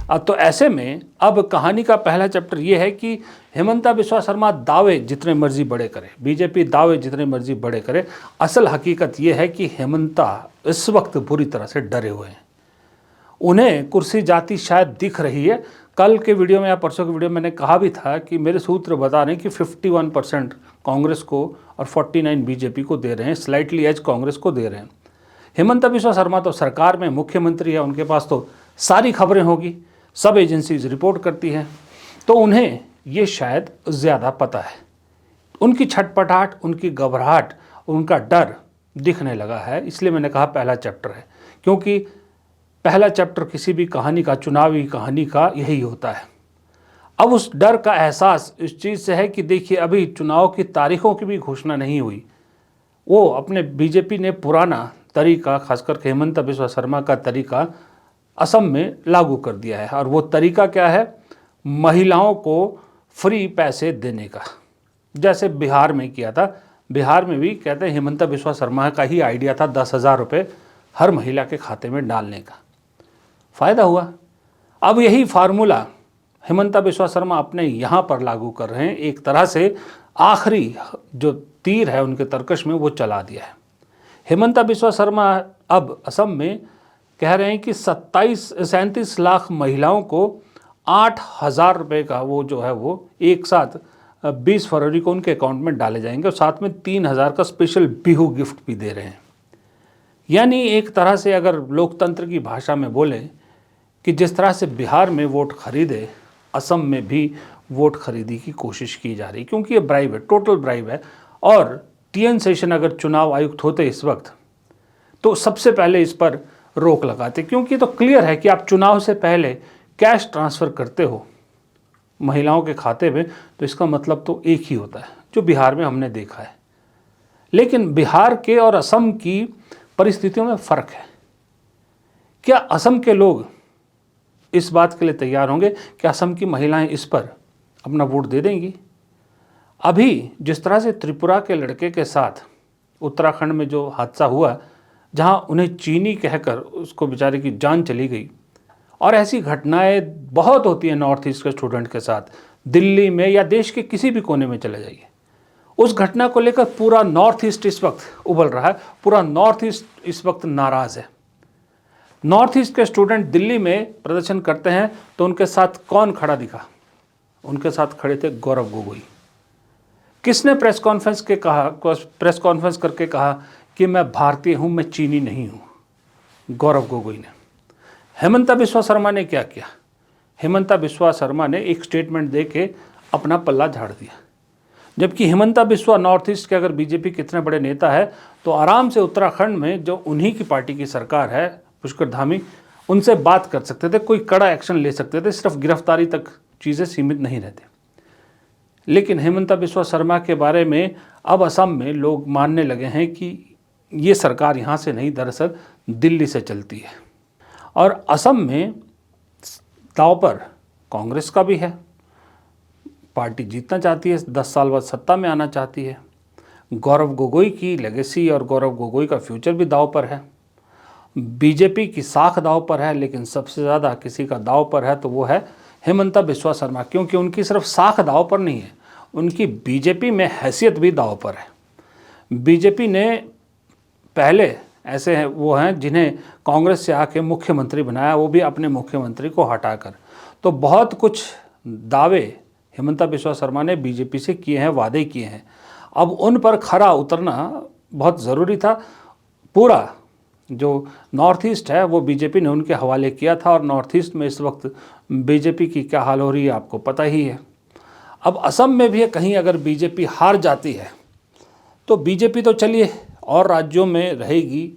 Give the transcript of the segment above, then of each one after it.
तो ऐसे में अब कहानी का पहला चैप्टर ये है कि हेमंता बिस्वा शर्मा दावे जितने मर्जी बड़े करे, बीजेपी दावे जितने मर्जी बड़े करे, असल हकीकत ये है कि हेमंता इस वक्त बुरी तरह से डरे हुए हैं। उन्हें कुर्सी जाती शायद दिख रही है। कल के वीडियो में या परसों के वीडियो में मैंने कहा भी था कि मेरे सूत्र बता रहे हैं कि 51% कांग्रेस को और 49 बीजेपी को दे रहे हैं, स्लाइटली एज कांग्रेस को दे रहे हैं। हेमंता बिस्वा शर्मा तो सरकार में मुख्यमंत्री है, उनके पास तो सारी खबरें होगी, सब एजेंसीज रिपोर्ट करती हैं, तो उन्हें ये शायद ज़्यादा पता है। उनकी छटपटाहट, उनकी घबराहट, उनका डर दिखने लगा है। इसलिए मैंने कहा पहला चैप्टर है, क्योंकि पहला चैप्टर किसी भी कहानी का, चुनावी कहानी का यही होता है। अब उस डर का एहसास इस चीज़ से है कि देखिए अभी चुनाव की तारीखों की भी घोषणा नहीं हुई। वो अपने बीजेपी ने पुराना तरीका, खासकर हेमंता बिस्वा शर्मा का तरीका असम में लागू कर दिया है। और वो तरीका क्या है? महिलाओं को फ्री पैसे देने का, जैसे बिहार में किया था। बिहार में भी कहते हैं हेमंता बिस्वा शर्मा का ही आइडिया था 10,000 रुपये हर महिला के खाते में डालने का। फ़ायदा हुआ। अब यही फार्मूला हेमंता बिस्वा शर्मा अपने यहाँ पर लागू कर रहे हैं। एक तरह से आखिरी जो तीर है उनके तरकश में वो चला दिया है। हेमंता बिस्वा शर्मा अब असम में कह रहे हैं कि 37 लाख महिलाओं को 8,000 रुपये का वो जो है वो एक साथ 20 फरवरी को उनके अकाउंट में डाले जाएंगे, और साथ में 3,000 का स्पेशल बिहू गिफ्ट भी दे रहे हैं। यानी एक तरह से अगर लोकतंत्र की भाषा में बोलें कि जिस तरह से बिहार में वोट खरीदे, असम में भी वोट खरीदी की कोशिश की जा रही, क्योंकि ये ब्राइब है, टोटल ब्राइब है। और टीएन शेषन अगर चुनाव आयुक्त होते इस वक्त तो सबसे पहले इस पर रोक लगाते, क्योंकि तो क्लियर है कि आप चुनाव से पहले कैश ट्रांसफ़र करते हो महिलाओं के खाते में, तो इसका मतलब तो एक ही होता है, जो बिहार में हमने देखा है। लेकिन बिहार के और असम की परिस्थितियों में फ़र्क है। क्या असम के लोग इस बात के लिए तैयार होंगे कि असम की महिलाएं इस पर अपना वोट दे देंगी? अभी जिस तरह से त्रिपुरा के लड़के के साथ उत्तराखंड में जो हादसा हुआ, जहां उन्हें चीनी कहकर उसको बेचारे की जान चली गई, और ऐसी घटनाएं बहुत होती हैं नॉर्थ ईस्ट के स्टूडेंट के साथ। दिल्ली में या देश के किसी भी कोने में चले जाइए, उस घटना को लेकर पूरा नॉर्थ ईस्ट इस वक्त उबल रहा है, पूरा नॉर्थ ईस्ट इस वक्त नाराज़ है। नॉर्थ ईस्ट के स्टूडेंट दिल्ली में प्रदर्शन करते हैं तो उनके साथ कौन खड़ा दिखा? उनके साथ खड़े थे गौरव गोगोई। किसने प्रेस कॉन्फ्रेंस करके कहा कि मैं भारतीय हूं, मैं चीनी नहीं हूं? गौरव गोगोई ने। हेमंता बिस्वा शर्मा ने क्या किया? हेमंता बिस्वा शर्मा ने एक स्टेटमेंट दे के अपना पल्ला झाड़ दिया। जबकि हेमंता बिस्वा नॉर्थ ईस्ट के अगर बीजेपी कितने बड़े नेता है, तो आराम से उत्तराखंड में जो उन्हीं की पार्टी की सरकार है, पुष्कर धामी, उनसे बात कर सकते थे, कोई कड़ा एक्शन ले सकते थे, सिर्फ गिरफ्तारी तक चीज़ें सीमित नहीं रहती। लेकिन हेमंता बिस्वा शर्मा के बारे में अब असम में लोग मानने लगे हैं कि ये सरकार यहाँ से नहीं, दरअसल दिल्ली से चलती है। और असम में दांव पर कांग्रेस का भी है, पार्टी जीतना चाहती है, 10 साल बाद सत्ता में आना चाहती है। गौरव गोगोई की लेगेसी और गौरव गोगोई का फ्यूचर भी दांव पर है। बीजेपी की साख दांव पर है, लेकिन सबसे ज़्यादा किसी का दांव पर है तो वो है हेमंता बिस्वा शर्मा, क्योंकि उनकी सिर्फ साख दांव पर नहीं है, उनकी बीजेपी में हैसियत भी दांव पर है। बीजेपी ने पहले ऐसे हैं वो हैं जिन्हें कांग्रेस से आके मुख्यमंत्री बनाया, वो भी अपने मुख्यमंत्री को हटाकर। तो बहुत कुछ दावे हेमंता बिस्वा शर्मा ने बीजेपी से किए हैं, वादे किए हैं। अब उन पर खरा उतरना बहुत ज़रूरी था। पूरा जो नॉर्थ ईस्ट है वो बीजेपी ने उनके हवाले किया था, और नॉर्थ ईस्ट में इस वक्त बीजेपी की क्या हाल हो रही है आपको पता ही है। अब असम में भी कहीं अगर बीजेपी हार जाती है तो बीजेपी तो चलिए और राज्यों में रहेगी,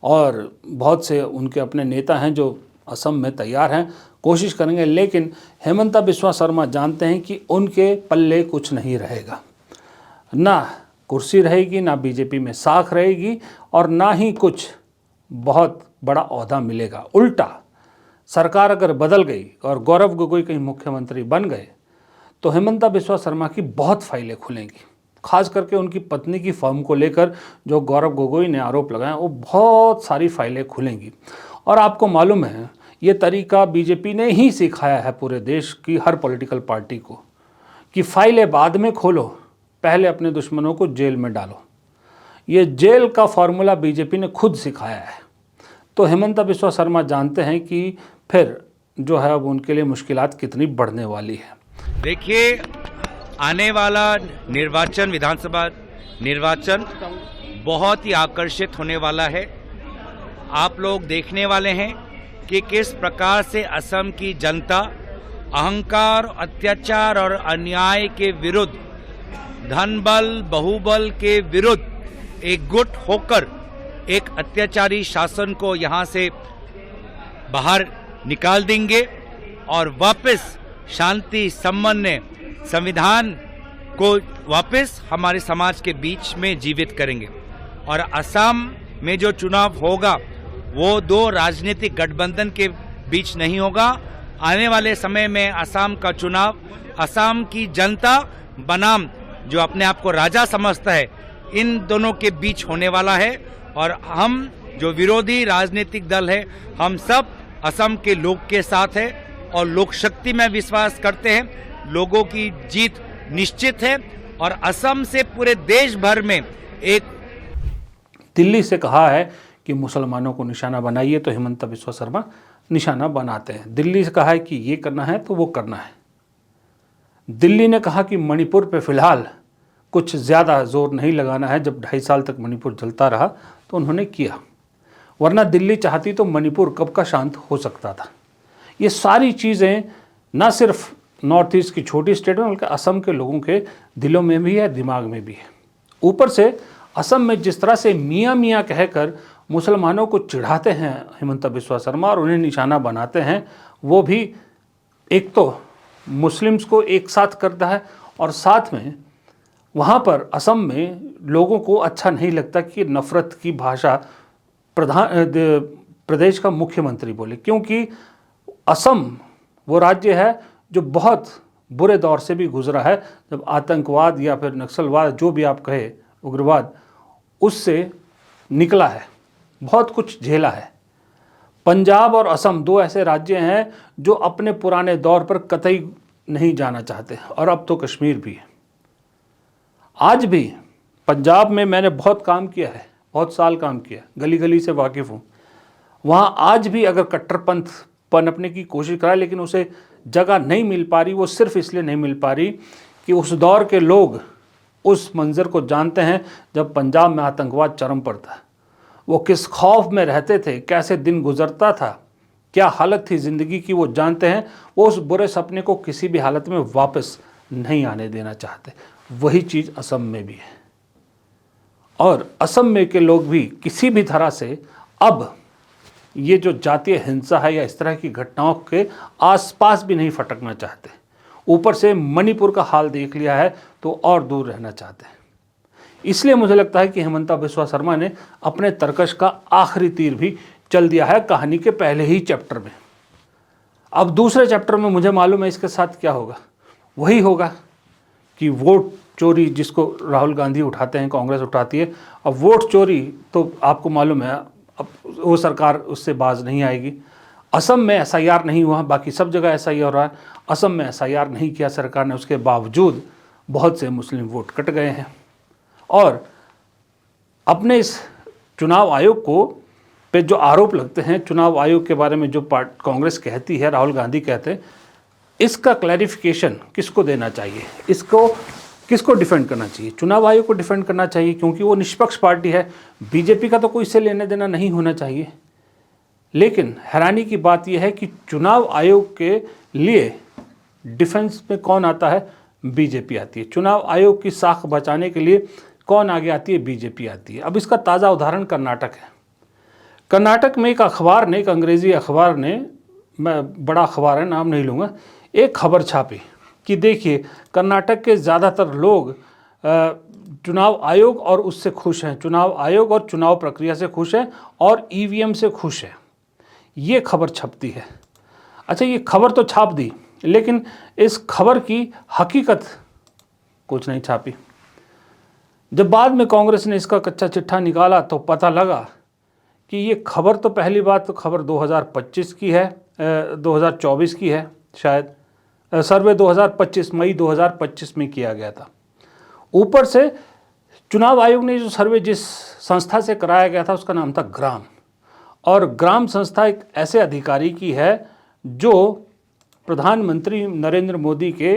और बहुत से उनके अपने नेता हैं जो असम में तैयार हैं, कोशिश करेंगे। लेकिन हेमंता बिस्वा शर्मा जानते हैं कि उनके पल्ले कुछ नहीं रहेगा, ना कुर्सी रहेगी, ना बीजेपी में साख रहेगी, और ना ही कुछ बहुत बड़ा ओहदा मिलेगा। उल्टा सरकार अगर बदल गई और गौरव गोगोई कहीं मुख्यमंत्री बन गए तो हेमंता बिस्वा शर्मा की बहुत फाइलें खुलेंगी। खास करके उनकी पत्नी की फर्म को लेकर जो गौरव गोगोई ने आरोप लगाए, वो बहुत सारी फाइलें खुलेंगी। और आपको मालूम है ये तरीका बीजेपी ने ही सिखाया है पूरे देश की हर पॉलिटिकल पार्टी को कि फाइलें बाद में खोलो, पहले अपने दुश्मनों को जेल में डालो। ये जेल का फॉर्मूला बीजेपी ने खुद सिखाया है। तो हेमंता बिस्वा शर्मा जानते हैं कि फिर जो है अब उनके लिए मुश्किलात कितनी बढ़ने वाली है। देखिए, आने वाला निर्वाचन, विधानसभा निर्वाचन बहुत ही आकर्षित होने वाला है। आप लोग देखने वाले हैं कि किस प्रकार से असम की जनता अहंकार, अत्याचार और अन्याय के विरुद्ध, धन बल, बहुबल के विरुद्ध एकजुट होकर एक अत्याचारी शासन को यहां से बाहर निकाल देंगे और वापस शांति, समन्वय, संविधान को वापस हमारे समाज के बीच में जीवित करेंगे। और असम में जो चुनाव होगा वो दो राजनीतिक गठबंधन के बीच नहीं होगा। आने वाले समय में असम का चुनाव असम की जनता बनाम जो अपने आप को राजा समझता है, इन दोनों के बीच होने वाला है। और हम जो विरोधी राजनीतिक दल है, हम सब असम के लोग के साथ है और लोक शक्ति में विश्वास करते हैं। लोगों की जीत निश्चित है और असम से पूरे देश भर में एक दिल्ली से कहा है कि मुसलमानों को निशाना बनाइए, तो हेमंता बिस्वा शर्मा निशाना बनाते हैं। दिल्ली से कहा है कि ये करना है तो वो करना है। दिल्ली ने कहा कि मणिपुर पे फिलहाल कुछ ज़्यादा जोर नहीं लगाना है। जब 2.5 साल तक मणिपुर जलता रहा तो उन्होंने किया, वरना दिल्ली चाहती तो मणिपुर कब का शांत हो सकता था। ये सारी चीज़ें ना सिर्फ नॉर्थ ईस्ट की छोटी स्टेट में बल्कि असम के लोगों के दिलों में भी है, दिमाग में भी है। ऊपर से असम में जिस तरह से मियाँ मियाँ कहकर मुसलमानों को चिढ़ाते हैं हेमंता बिस्वा शर्मा और उन्हें निशाना बनाते हैं, वो भी एक तो मुस्लिम्स को एक साथ करता है और साथ में वहाँ पर असम में लोगों को अच्छा नहीं लगता कि नफ़रत की भाषा प्रदेश का मुख्यमंत्री बोले, क्योंकि असम वो राज्य है जो बहुत बुरे दौर से भी गुजरा है, जब आतंकवाद या फिर नक्सलवाद, जो भी आप कहे, उग्रवाद, उससे निकला है, बहुत कुछ झेला है। पंजाब और असम दो ऐसे राज्य हैं जो अपने पुराने दौर पर कतई नहीं जाना चाहते, और अब तो कश्मीर भी है। आज भी पंजाब में मैंने बहुत काम किया है, बहुत साल काम किया, गली गली से वाकिफ़ हूँ। वहाँ आज भी अगर कट्टरपंथ पनपने की कोशिश करा, लेकिन उसे जगह नहीं मिल पा रही। वो सिर्फ इसलिए नहीं मिल पा रही कि उस दौर के लोग उस मंज़र को जानते हैं जब पंजाब में आतंकवाद चरम पर था। वो किस खौफ में रहते थे, कैसे दिन गुजरता था, क्या हालत थी ज़िंदगी की, वो जानते हैं। वो उस बुरे सपने को किसी भी हालत में वापस नहीं आने देना चाहते। वही चीज़ असम में भी है, और असम में के लोग भी किसी भी तरह से अब ये जो जातीय हिंसा है या इस तरह की घटनाओं के आसपास भी नहीं फटकना चाहते। ऊपर से मणिपुर का हाल देख लिया है तो और दूर रहना चाहते हैं। इसलिए मुझे लगता है कि हेमंता बिस्वा शर्मा ने अपने तरकश का आखिरी तीर भी चल दिया है कहानी के पहले ही चैप्टर में। अब दूसरे चैप्टर में मुझे मालूम है इसके साथ क्या होगा। वही होगा कि वोट चोरी जिसको राहुल गांधी उठाते हैं, कांग्रेस उठाती है। अब वोट चोरी तो आपको मालूम है, अब वो सरकार उससे बाज नहीं आएगी। असम में एसआईआर नहीं हुआ, बाकी सब जगह एसआईआर हो रहा है। असम में एसआईआर नहीं किया सरकार ने, उसके बावजूद बहुत से मुस्लिम वोट कट गए हैं। और अपने इस चुनाव आयोग को पे जो आरोप लगते हैं, चुनाव आयोग के बारे में जो कांग्रेस कहती है, राहुल गांधी कहते हैं, इसका क्लैरिफिकेशन किसको देना चाहिए, इसको किसको डिफेंड करना चाहिए? चुनाव आयोग को डिफेंड करना चाहिए, क्योंकि वो निष्पक्ष पार्टी है। बीजेपी का तो कोई इससे लेने देना नहीं होना चाहिए। लेकिन हैरानी की बात यह है कि चुनाव आयोग के लिए डिफेंस में कौन आता है? बीजेपी आती है। चुनाव आयोग की साख बचाने के लिए कौन आगे आती है? बीजेपी आती है। अब इसका ताज़ा उदाहरण कर्नाटक है। कर्नाटक में एक अखबार ने, एक अंग्रेज़ी अखबार ने, मैं बड़ा अखबार है, नाम नहीं लूँगा, एक खबर छापी कि देखिए कर्नाटक के ज़्यादातर लोग चुनाव आयोग और उससे खुश हैं, चुनाव आयोग और चुनाव प्रक्रिया से खुश हैं और ईवीएम से खुश हैं। ये खबर छपती है। अच्छा, ये खबर तो छाप दी, लेकिन इस खबर की हकीकत कुछ नहीं छापी। जब बाद में कांग्रेस ने इसका कच्चा चिट्ठा निकाला तो पता लगा कि ये खबर तो, पहली बात तो खबर 2025 की है, 2024 की है शायद, सर्वे 2025 मई 2025 में किया गया था। ऊपर से चुनाव आयोग ने जो सर्वे जिस संस्था से कराया गया था उसका नाम था ग्राम, और ग्राम संस्था एक ऐसे अधिकारी की है जो प्रधानमंत्री नरेंद्र मोदी के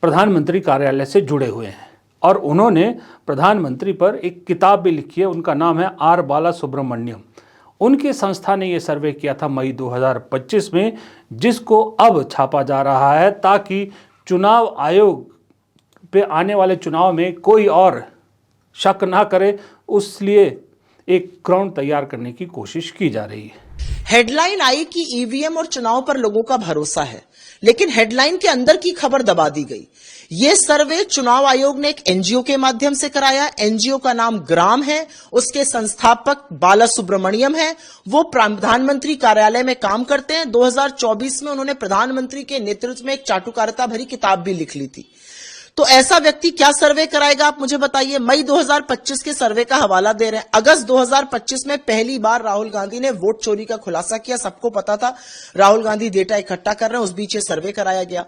प्रधानमंत्री कार्यालय से जुड़े हुए हैं, और उन्होंने प्रधानमंत्री पर एक किताब भी लिखी है, उनका नाम है आर बाला सुब्रमण्यम। उनकी संस्था ने ये सर्वे किया था मई 2025 में, जिसको अब छापा जा रहा है ताकि चुनाव आयोग पे आने वाले चुनाव में कोई और शक ना करे, उसलिए एक ग्राउंड तैयार करने की कोशिश की जा रही है। हेडलाइन आई कि ईवीएम और चुनाव पर लोगों का भरोसा है, लेकिन हेडलाइन के अंदर की खबर दबा दी गई। ये सर्वे चुनाव आयोग ने एक एनजीओ के माध्यम से कराया। एनजीओ का नाम ग्राम है, उसके संस्थापक बाला सुब्रमण्यम है, वो प्रधानमंत्री कार्यालय में काम करते हैं। 2024 में उन्होंने प्रधानमंत्री के नेतृत्व में एक चाटुकारिता भरी किताब भी लिख ली थी। तो ऐसा व्यक्ति क्या सर्वे कराएगा, आप मुझे बताइए। मई 2025 के सर्वे का हवाला दे रहे हैं। अगस्त 2025 में पहली बार राहुल गांधी ने वोट चोरी का खुलासा किया। सबको पता था राहुल गांधी डेटा इकट्ठा कर रहे हैं, उस बीच ये सर्वे कराया गया।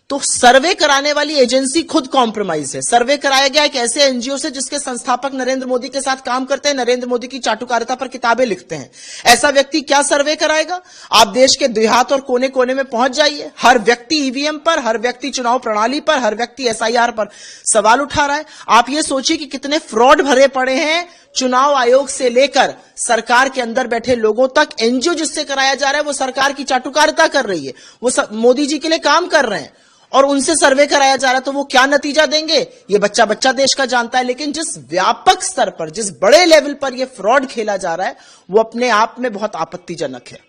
तो सर्वे कराने वाली एजेंसी खुद कॉम्प्रोमाइज है। सर्वे कराया गया एक ऐसे एनजीओ से जिसके संस्थापक नरेंद्र मोदी के साथ काम करते हैं, नरेंद्र मोदी की चाटुकारिता पर किताबें लिखते हैं। ऐसा व्यक्ति क्या सर्वे कराएगा? आप देश के देहात और कोने कोने में पहुंच जाइए, हर व्यक्ति ईवीएम पर, हर व्यक्ति चुनाव प्रणाली पर, हर व्यक्ति एसआईआर पर सवाल उठा रहा है। आप ये सोचिए कि कितने फ्रॉड भरे पड़े हैं चुनाव आयोग से लेकर सरकार के अंदर बैठे लोगों तक। एनजीओ जिससे कराया जा रहा है वो सरकार की चाटुकारिता कर रही है, वो मोदी जी के लिए काम कर रहे हैं, और उनसे सर्वे कराया जा रहा है। तो वो क्या नतीजा देंगे ये बच्चा बच्चा देश का जानता है। लेकिन जिस व्यापक स्तर पर, जिस बड़े लेवल पर ये फ्रॉड खेला जा रहा है, वो अपने आप में बहुत आपत्तिजनक है।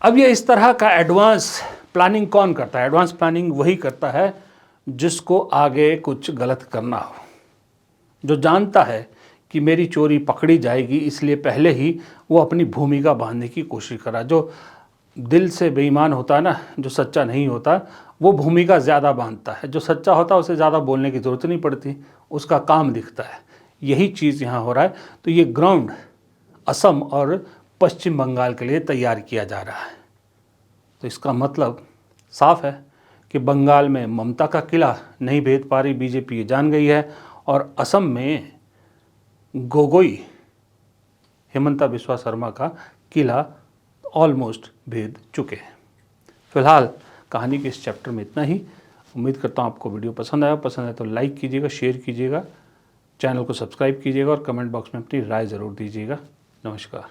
अब ये इस तरह का एडवांस प्लानिंग कौन करता है? एडवांस प्लानिंग वही करता है जिसको आगे कुछ गलत करना हो, जो जानता है कि मेरी चोरी पकड़ी जाएगी, इसलिए पहले ही वो अपनी भूमिका बांधने की कोशिश करा। जो दिल से बेईमान होता है ना, जो सच्चा नहीं होता, वो भूमिका ज़्यादा बांधता है। जो सच्चा होता है उसे ज़्यादा बोलने की ज़रूरत नहीं पड़ती, उसका काम दिखता है। यही चीज़ यहाँ हो रहा है। तो ये ग्राउंड असम और पश्चिम बंगाल के लिए तैयार किया जा रहा है। तो इसका मतलब साफ है कि बंगाल में ममता का किला नहीं भेद पा रही बीजेपी, ये जान गई है, और असम में गोगोई हेमंता बिस्वा शर्मा का किला ऑलमोस्ट भेद चुके हैं। फिलहाल कहानी के इस चैप्टर में इतना ही। उम्मीद करता हूँ आपको वीडियो पसंद आया। पसंद आए तो लाइक कीजिएगा, शेयर कीजिएगा, चैनल को सब्सक्राइब कीजिएगा और कमेंट बॉक्स में अपनी राय ज़रूर दीजिएगा। नमस्कार।